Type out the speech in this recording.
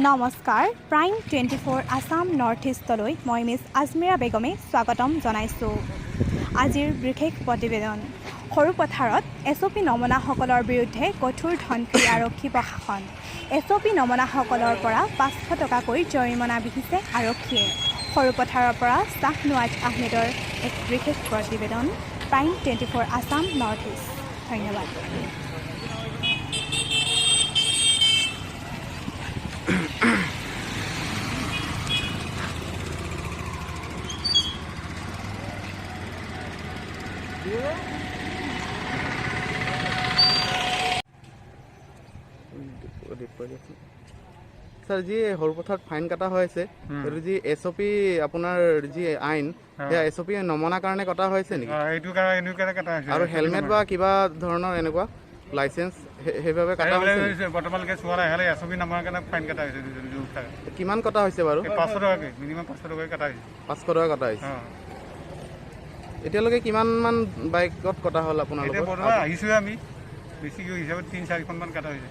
নমস্কাৰ prime 24 Assam north ইষ্টলৈ মই miss আজমিৰা বেগমে স্বাগতম জনাইছোঁ। আজিৰ বিশেষ প্ৰতিবেদন সৰু পথাৰত SOP নমুনাসকলৰ বিৰুদ্ধে কঠোৰ ধনশীল আৰক্ষী প্ৰশাসন। SOP নমুনাসকলৰ পৰা 500 টকাকৈ জৰিমনা বিহিছে আৰক্ষীয়ে। সৰু পথাৰৰ পৰা শ্বাহনৱাজ আহমেদৰ এক বিশেষ প্ৰতিবেদন প্ৰাইম 24 আসাম নৰ্থ ইষ্ট। ধন্যবাদ। স্যাৰ যি সৰুপথাৰত ফাইন কটা হৈছে এইটো যি SOP আপোনাৰ যি আইন সেয়া SOP নমনাৰ কাৰণে কটা হৈছে নেকি? এইটো কাৰণে কটা হৈছে আৰু হেলমেট বা কিবা ধৰণৰ এনেকুৱা লাইসেন্স সেইভাবে কটা হৈছে বৰ্তমানলৈকে চোৱা নাই হেলে SOP নমনাৰ কাৰণে ফাইন কটা হৈছে। কিমান কটা হৈছে বাৰু? 500 টকাকৈ মিনিমাম 500 টকাকৈ কটা হৈছে। 500 টকা কটা হৈছে। এতিয়ালৈকে কিমান মান বাইকত কটা হ'ল আপোনালোকৰ? বৰ্তমান আহিছোঁ আমি বেছিকৈ হিচাপত 3-4খনমান কটা হৈছে।